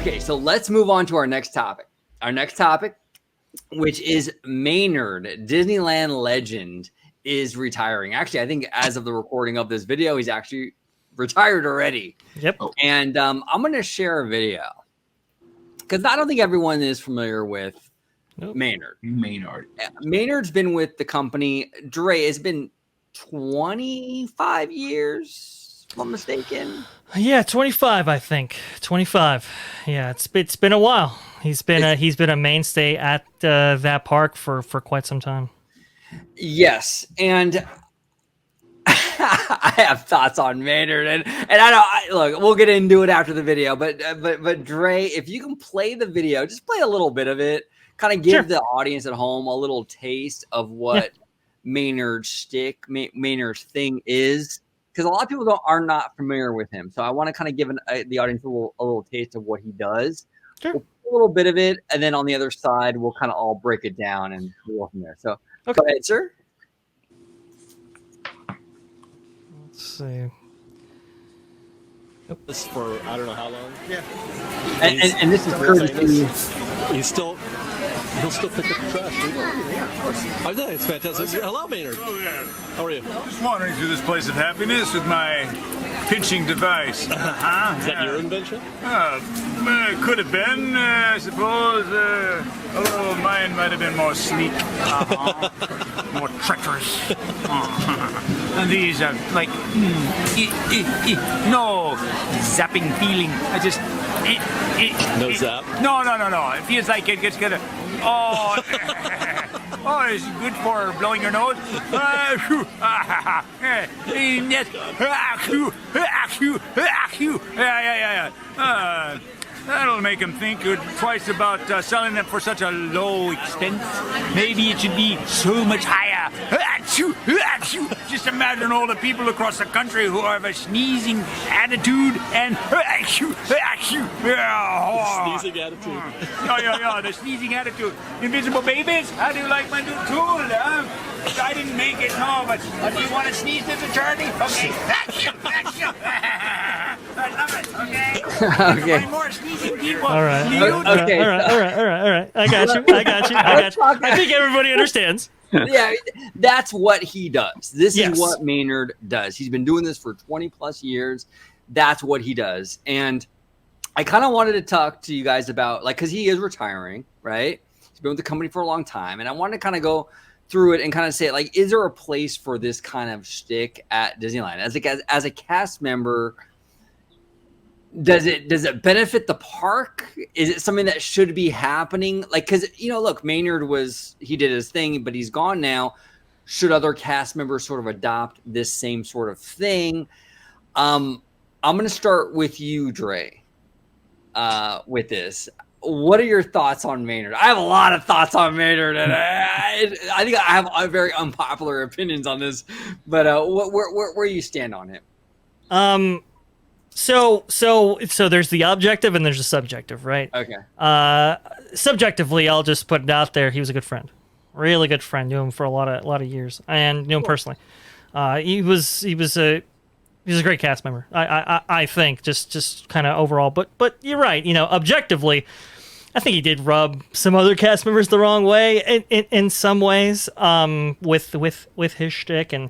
Okay, so let's move on to our next topic. Our next topic, which is Maynard, Disneyland legend, is retiring. Actually, I think as of the recording of this video, he's actually retired already. Yep. And I'm going to share a video because I don't think everyone is familiar with Maynard. Maynard's been with the company. Dre, it's been 25 years, if I'm mistaken. Yeah, 25, I think. 25. Yeah, it's been a while. He's been a mainstay at that park for quite some time. Yes, and I have thoughts on Maynard, and I don't look. We'll get into it after the video, but Dre, if you can play the video, just play a little bit of it, kind of give the audience at home a little taste of what Maynard's shtick, Maynard's thing is, because a lot of people are not familiar with him. So I want to kind of give the audience a little taste of what he does. Sure. We'll a little bit of it, and then on the other side, we'll kind of all break it down and go from there. So go ahead, sir. Let's see. This for I don't know how long. Yeah. And this is courtesy. He'll still pick up the trash. Yeah, of course. I know, it's fantastic. Hello, Maynard. Oh, yeah. How are you? Just wandering through this place of happiness with my pinching device. Is that your invention? Could have been, I suppose. Although mine might have been more sleek, more treacherous. And these are like, no zapping feeling. I just. No zap? No. It feels like it gets kind of. Oh, it's good for blowing your nose. Yeah. That'll make him think twice about selling them for such a low expense. Maybe it should be so much higher. Just imagine all the people across the country who have a sneezing attitude and Sneezing attitude. Yeah, the sneezing attitude. Invisible babies, how do you like my new tool? I didn't make it, no, but do you want to sneeze as a charity? Okay. I love it, okay? Okay. More sneezing people. All right. Okay. All right. I got you. I think everybody understands. Yeah, that's what he does. This Yes. is what Maynard does. He's been doing this for 20 plus years. That's what he does. And I kind of wanted to talk to you guys about, like, because he is retiring, right? He's been with the company for a long time. And I wanted to kind of go through it and kind of say, like, is there a place for this kind of shtick at Disneyland? As a cast member, does it benefit the park? Is it something that should be happening? Like, because, look, Maynard he did his thing, but he's gone now. Should other cast members sort of adopt this same sort of thing? I'm going to start with you, Dre, with this. What are your thoughts on Maynard? I have a lot of thoughts on Maynard, and I think I have very unpopular opinions on this. But where you stand on it? So there's the objective and there's the subjective, right? Okay. Subjectively, I'll just put it out there. He was a good friend, really good friend. Knew him for a lot of years, and knew him personally. He was a great cast member. I think just kind of overall. But you're right. Objectively, I think he did rub some other cast members the wrong way in some ways. With his shtick, and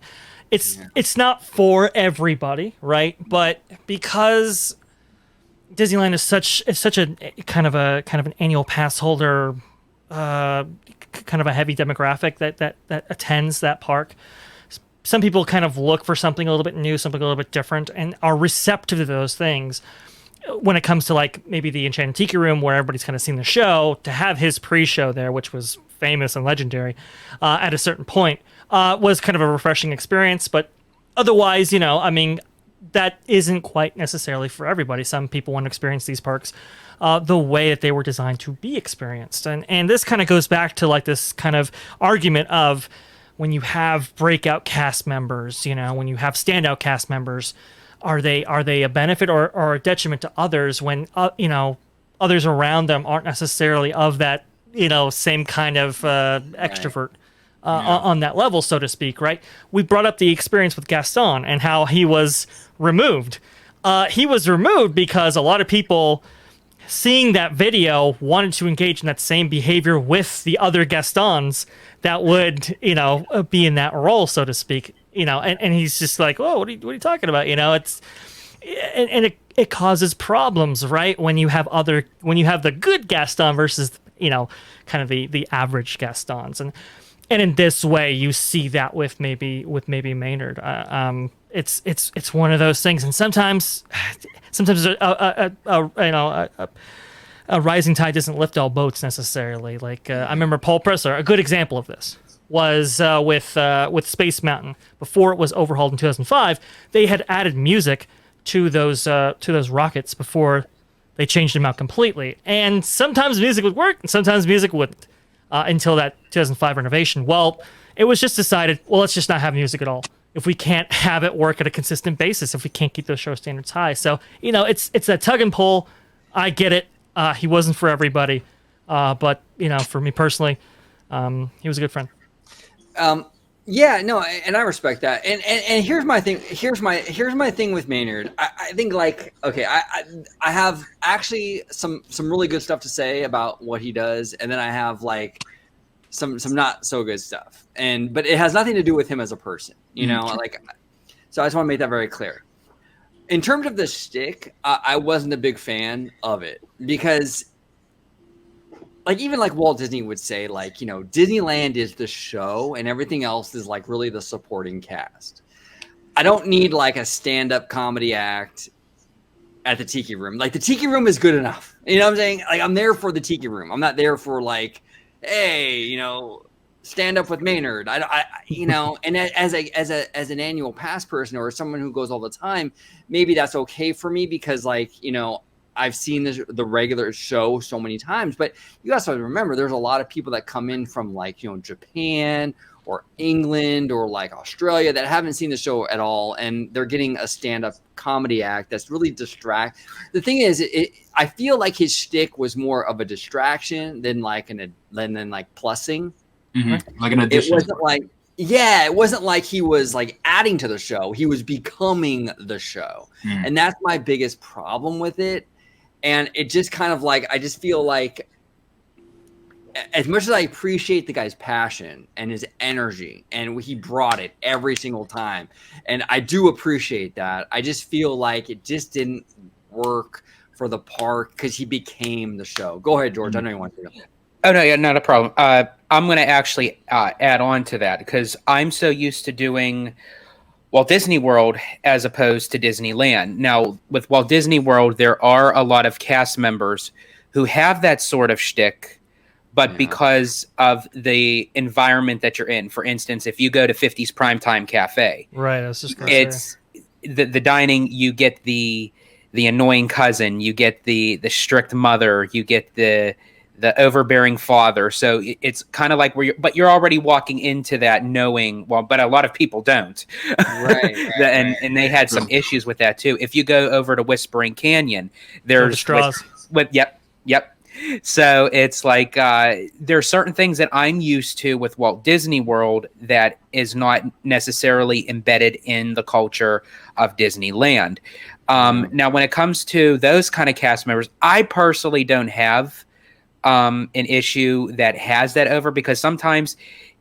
it's not for everybody, right? But because Disneyland is such a kind of an annual pass holder, kind of a heavy demographic that attends that park. Some people kind of look for something a little bit new, something a little bit different, and are receptive to those things. When it comes to, like, maybe the Enchanted Tiki Room, where everybody's kind of seen the show, to have his pre-show there, which was famous and legendary at a certain point, was kind of a refreshing experience. But otherwise, that isn't quite necessarily for everybody. Some people want to experience these parks the way that they were designed to be experienced. And this kind of goes back to, like, this kind of argument of when you have breakout cast members, when you have standout cast members, are they a benefit or a detriment to others when others around them aren't necessarily of that same kind of extrovert on that level, so to speak, right? We brought up the experience with Gaston and how he was removed. He was removed because a lot of people seeing that video, wanted to engage in that same behavior with the other Gastons that would, be in that role, so to speak. And he's just like, "Oh, what are you talking about?" It's and it causes problems, right? When you have the good Gaston versus kind of the average Gastons, and in this way you see that with maybe Maynard. It's one of those things, and sometimes a rising tide doesn't lift all boats necessarily. Like I remember Paul Presser, a good example of this was with Space Mountain. Before it was overhauled in 2005, they had added music to those rockets before they changed them out completely. And sometimes music would work, and sometimes music wouldn't, until that 2005 renovation. Well, it was just decided, well, let's just not have music at all if we can't have it work at a consistent basis, if we can't keep those show standards high. So, it's that tug and pull. I get it. He wasn't for everybody. But, for me personally, he was a good friend. Yeah, no, and I respect that. And here's my thing. Here's my thing with Maynard. I think I have actually some really good stuff to say about what he does, and then I have like some not so good stuff. But it has nothing to do with him as a person, so I just want to make that very clear. In terms of the shtick, I wasn't a big fan of it because even Walt Disney would say, Disneyland is the show and everything else is really the supporting cast. I don't need a stand-up comedy act at the Tiki Room. The Tiki Room is good enough. You know what I'm saying? I'm there for the Tiki Room. I'm not there for hey, stand up with Maynard. And as an annual pass person or someone who goes all the time, maybe that's okay for me because I've seen the regular show so many times, but you also have to remember there's a lot of people that come in from Japan or England or Australia that haven't seen the show at all, and they're getting a stand-up comedy act that's really The thing is, I feel like his shtick was more of a distraction than plussing. Mm-hmm. Like an addition. It wasn't like he was adding to the show. He was becoming the show, and that's my biggest problem with it. And it just kind of I just feel like as much as I appreciate the guy's passion and his energy, and he brought it every single time, and I do appreciate that, I just feel like it just didn't work for the park because he became the show. Go ahead, George. I know you want to. Oh, no, yeah, not a problem. I'm going to actually add on to that because I'm so used to doing Walt Disney World as opposed to Disneyland. Now, with Walt Disney World, there are a lot of cast members who have that sort of shtick, but because of the environment that you're in, for instance, if you go to 50's Primetime Cafe, right? I was just it's the dining. You get the annoying cousin, you get the strict mother, you get the overbearing father. So it's kind of like but you're already walking into that knowing, but a lot of people don't. Right. And they had some issues with that too. If you go over to Whispering Canyon, there's straws. Yep. So it's there are certain things that I'm used to with Walt Disney World that is not necessarily embedded in the culture of Disneyland. Now, when it comes to those kind of cast members, I personally don't have an issue that has that over, because sometimes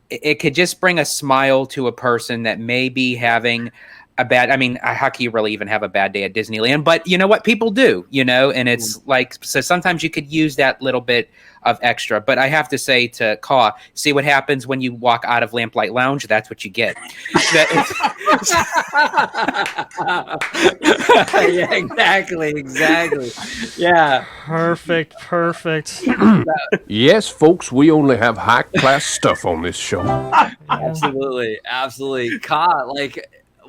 it could just bring a smile to a person that may be having a bad, how can you really even have a bad day at Disneyland? But you know what? People do, and it's so sometimes you could use that little bit of extra. But I have to say to Kaw, see what happens when you walk out of Lamplight Lounge? That's what you get. Yeah, exactly. Yeah. Perfect. Yes, folks, we only have high-class stuff on this show. Absolutely. Kaw,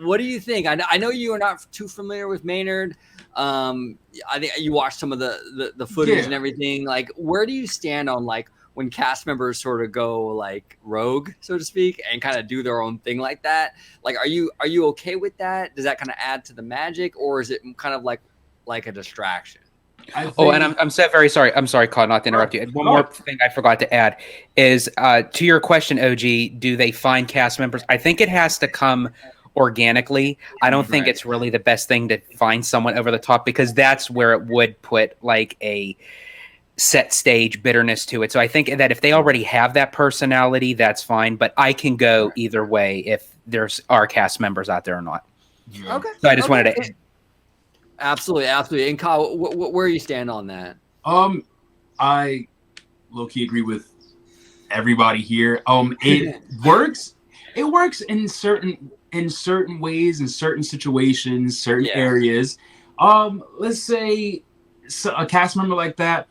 what do you think? I know you are not too familiar with Maynard. I think you watched some of the footage and everything. Where do you stand on when cast members sort of go rogue, so to speak, and kind of do their own thing like that? Are you okay with that? Does that kind of add to the magic, or is it kind of like a distraction? And I'm so very sorry. I'm sorry, Kaw, not to interrupt you. One more thing I forgot to add is to your question, OG. Do they find cast members? I think it has to come organically. I don't think it's really the best thing to find someone over the top, because that's where it would put like a set stage bitterness to it. So I think that if they already have that personality, that's fine. But I can go either way if there's our cast members out there or not. Okay. So I just wanted to. Absolutely. And Kyle, where you stand on that? I low-key agree with everybody here. It works. It works in certain ways, in certain situations, certain areas. Let's say a cast member like that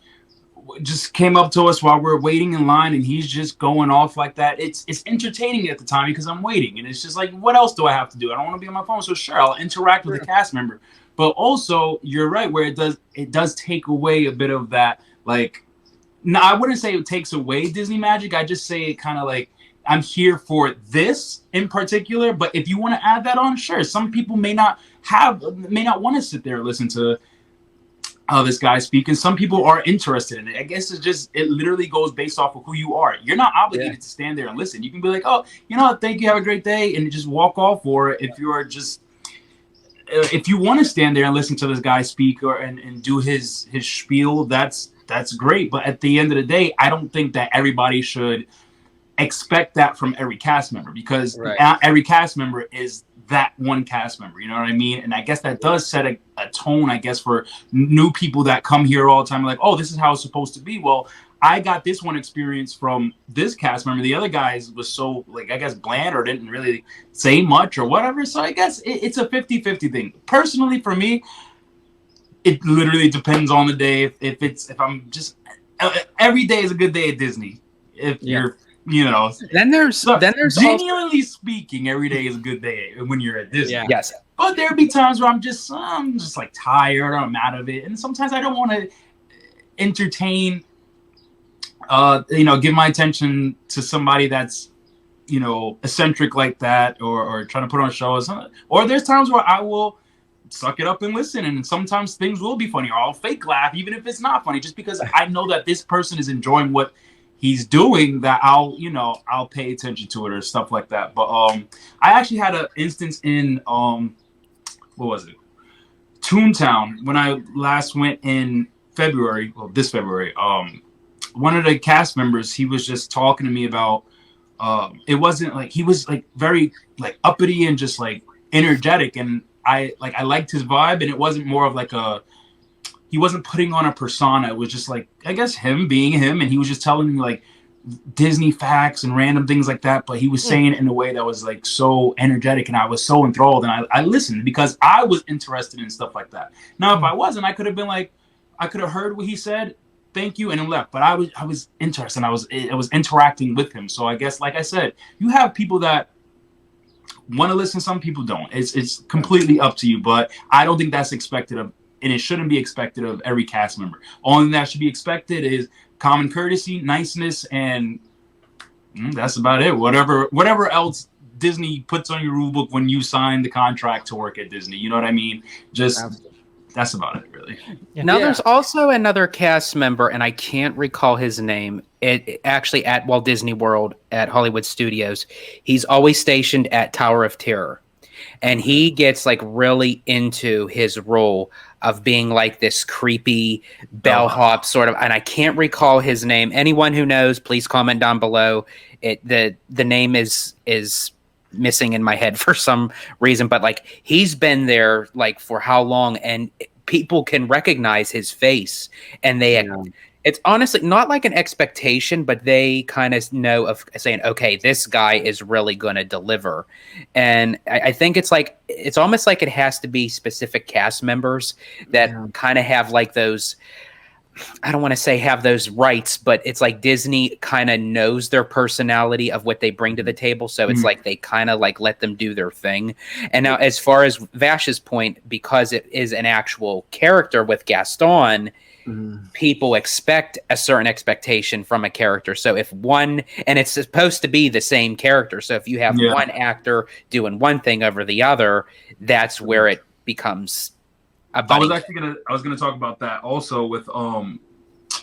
just came up to us while we're waiting in line, and he's just going off like that. It's entertaining at the time because I'm waiting, and it's just like, what else do I have to do? I don't want to be on my phone, so sure, I'll interact with the cast member. But also, you're right, where it does take away a bit of that. Like, no, I wouldn't say it takes away Disney magic. I just say it kind of like, I'm here for this in particular. But if you want to add that on, sure. Some people may not want to sit there and listen to this guy speak, and some people are interested in it. I guess it literally goes based off of who you are. You're not obligated to stand there and listen. You can be like, oh, thank you, have a great day, and just walk off. Or if you want to stand there and listen to this guy speak and do his spiel, that's great. But at the end of the day, I don't think that everybody should expect that from every cast member, because every cast member is that one cast member, you know what I mean? And I guess that does set a tone, I guess, for new people that come here all the time, like, oh, this is how it's supposed to be. Well, I got this one experience from this cast member. The other guys was so, like, I guess, bland or didn't really say much or whatever. So I guess it's a 50-50 thing. Personally, for me, it literally depends on the day. If I'm just, every day is a good day at Disney. If you're, then there's genuinely speaking, every day is a good day when you're at Disney. Yes. But there'll be times where I'm just like tired, or I'm out of it, and sometimes I don't want to entertain. Give my attention to somebody that's, eccentric like that, or trying to put on shows. Or there's times where I will suck it up and listen, and sometimes things will be funny, or I'll fake laugh even if it's not funny, just because I know that this person is enjoying what he's doing, that I'll pay attention to it or stuff like that. But I actually had an instance in what was it? Toontown, when I last went in February, this February. One of the cast members, he was just talking to me about it wasn't like he was like very like uppity and just like energetic, and I liked his vibe, and it wasn't more of like he wasn't putting on a persona. It was just like, I guess, him being him, and he was just telling me like Disney facts and random things like that, but he was saying it in a way that was like so energetic, and I was so enthralled, and I listened because I was interested in stuff like that. Now, if I wasn't, I could have been like, I could have heard what he said, thank you, and then left. But I was interested. I was interacting with him. So I guess, like I said, you have people that want to listen, some people don't. It's completely up to you. But I don't think that's expected of, and it shouldn't be expected of every cast member. Only thing that should be expected is common courtesy, niceness, and that's about it. Whatever else Disney puts on your rule book when you sign the contract to work at Disney. You know what I mean? That's about it, really. Now, there's also another cast member, and I can't recall his name. It actually at Walt Disney World at Hollywood Studios. He's always stationed at Tower of Terror, and he gets like really into his role of being like this creepy bellhop sort of. And I can't recall his name. Anyone who knows, please comment down below. The name is missing in my head for some reason, but like he's been there like for how long, and people can recognize his face, and it's honestly not like an expectation, but they kind of know of saying, okay, this guy is really going to deliver. And I think it's almost like it has to be specific cast members that kind of have like those, I don't want to say have those rights, but it's like Disney kind of knows their personality of what they bring to the table. So it's like they kind of like let them do their thing. And now, as far as Vash's point, because it is an actual character with Gaston, people expect a certain expectation from a character. So if one, and it's supposed to be the same character. So if you have one actor doing one thing over the other, that's where it becomes a buddy. I was gonna talk about that also with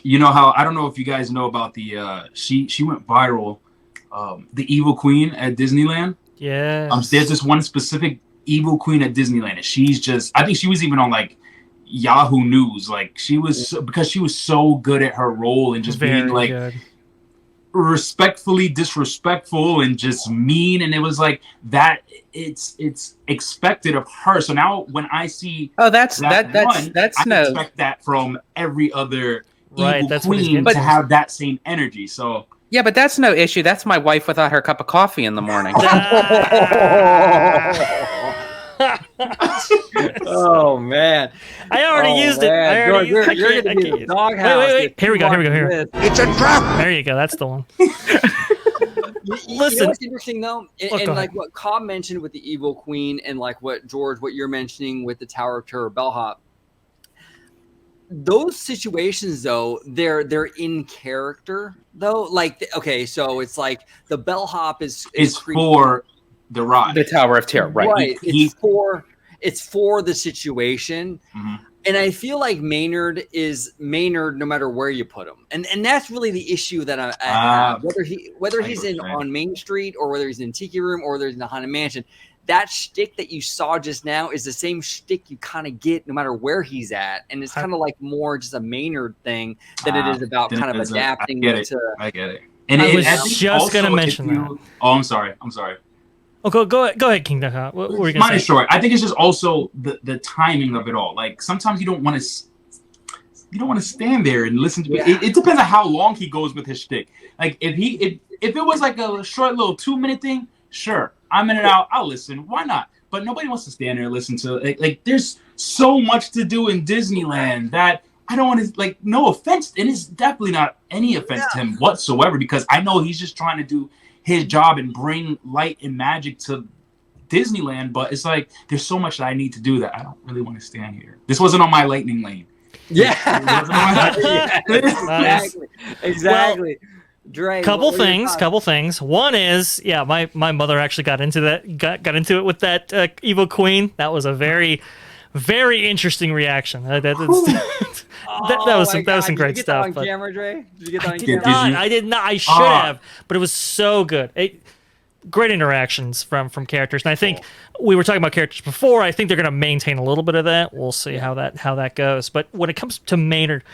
you know how, I don't know if you guys know about the she went viral, the Evil Queen at Disneyland. Yeah. There's this one specific evil queen at Disneyland, and she's just, I think she was even on like Yahoo News. Like she was because she was so good at her role and just being like respectfully disrespectful and just mean, and it was like that. It's expected of her. So now when I see that's I no expect that from every other evil that's queen to have that same energy. So yeah, but that's no issue. That's my wife without her cup of coffee in the morning. Oh man, I already used it. I already used it. You're gonna be in the doghouse. Wait. Here we go. It's a trap. There you go. That's the one. Listen, you Listen. know what's interesting though, and go like ahead. what Cobb mentioned with the Evil Queen, and like what George, what you're mentioning with the Tower of Terror bellhop. Those situations though, they're in character though. Like okay, so it's like the bellhop is for the ride, the Tower of Terror, right? It's for the situation. Mm-hmm. And I feel like Maynard is Maynard no matter where you put him, and that's really the issue that I have. Whether he's on Main Street or whether he's in Tiki Room or whether he's in the Haunted Mansion, that shtick that you saw just now is the same shtick you kind of get no matter where he's at, and it's kind of like more just a Maynard thing than it is about kind of adapting to. I get it. And I was just gonna mention that. Oh, I'm sorry. Oh, go ahead, King. What were you gonna Mine say? is short. I think it's just also the timing of it all. Like sometimes you don't want to stand there and listen to it. It depends on how long he goes with his shtick. Like if it was like a short little 2-minute thing, sure, I'm in and out. I'll listen. Why not? But nobody wants to stand there and listen to like there's so much to do in Disneyland that I don't want to, like, no offense, and it's definitely not any offense to him whatsoever, because I know he's just trying to do his job and bring light and magic to Disneyland, but it's like there's so much that I need to do that I don't really want to stand here. This wasn't on my lightning lane. Exactly. Dre, couple things. One is, my mother actually got into that, got into it with that evil queen. That was a very, very interesting reaction. That was some great stuff. Did you get that on camera, Dre? Did you get that on camera? camera? I did not. I should have, but it was so good. Great interactions from characters, and I think we were talking about characters before. I think they're going to maintain a little bit of that. We'll see how that goes. But when it comes to Maynard,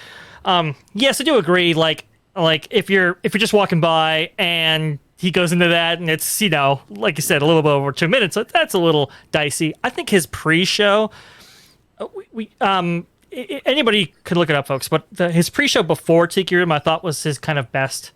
yes, I do agree. Like if you're just walking by and he goes into that and it's, like you said, a little bit over 2 minutes, so that's a little dicey. I think his pre-show, anybody could look it up, folks, but his pre-show before Tiki Room, I thought was his kind of best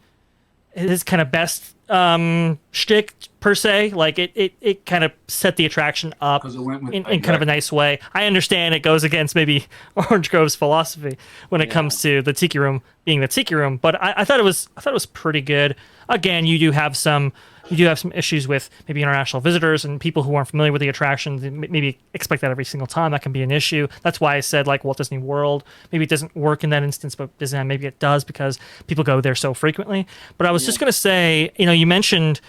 shtick per se. Like it kind of set the attraction up in kind of a nice way. I understand it goes against maybe Orange Grove's philosophy when it comes to the Tiki Room being the Tiki Room, but I thought it was pretty good. Again, you do have some issues with maybe international visitors and people who aren't familiar with the attractions and maybe expect that every single time. That can be an issue. That's why I said like Walt Disney World, maybe it doesn't work in that instance, but Disneyland, maybe it does because people go there so frequently. But I was just going to say, you mentioned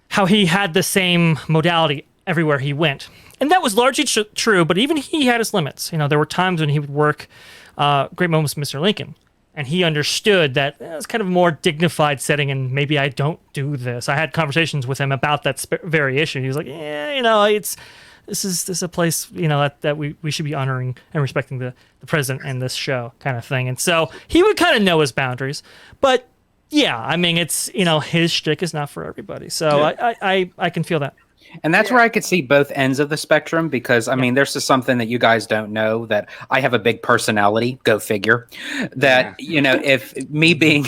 how he had the same modality everywhere he went. And that was largely true, but even he had his limits. There were times when he would work Great Moments with Mr. Lincoln. And he understood that it's kind of a more dignified setting, and maybe I don't do this. I had conversations with him about that very issue. He was like, this is a place, that we should be honoring and respecting the president and this show kind of thing. And so he would kind of know his boundaries. But yeah, I mean, it's, his shtick is not for everybody. So I can feel that. And that's where I could see both ends of the spectrum, because I mean, there's just something that you guys don't know, that I have a big personality, go figure, that, if me being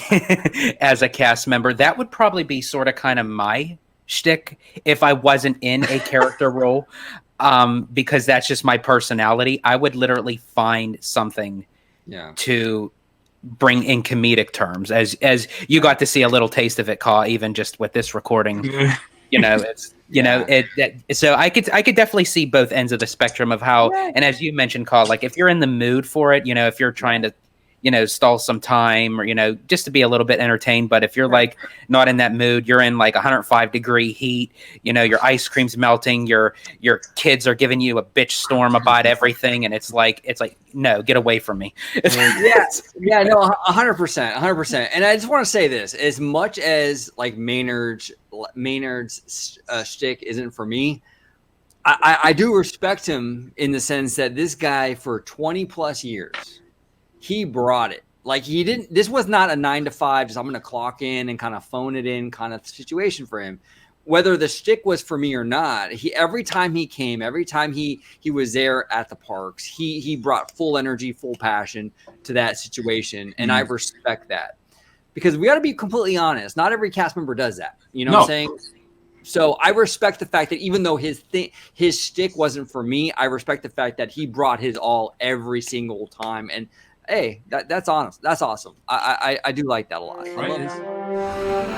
as a cast member, that would probably be sort of kind of my shtick if I wasn't in a character role, because that's just my personality. I would literally find something to bring in comedic terms, as you got to see a little taste of it, Ka, even just with this recording. It's so I could definitely see both ends of the spectrum of how, and as you mentioned, Ka, like if you're in the mood for it, if you're trying to stall some time or, just to be a little bit entertained. But if you're like not in that mood, you're in like 105-degree heat, your ice cream's melting, your kids are giving you a bitch storm about everything. And it's like, no, get away from me. Yeah, no, 100%. And I just want to say this, as much as like Maynard's shtick isn't for me, I do respect him in the sense that this guy for 20 plus years, he brought it. Like this was not a 9 to 5, just I'm going to clock in and kind of phone it in kind of situation for him. Whether the shtick was for me or not, every time he came, every time he was there at the parks, he brought full energy, full passion to that situation. And I respect that, because we got to be completely honest. Not every cast member does that. You know what I'm saying? So I respect the fact that even though his shtick wasn't for me, I respect the fact that he brought his all every single time. And hey, that's honest. That's awesome. I do like that a lot. Right.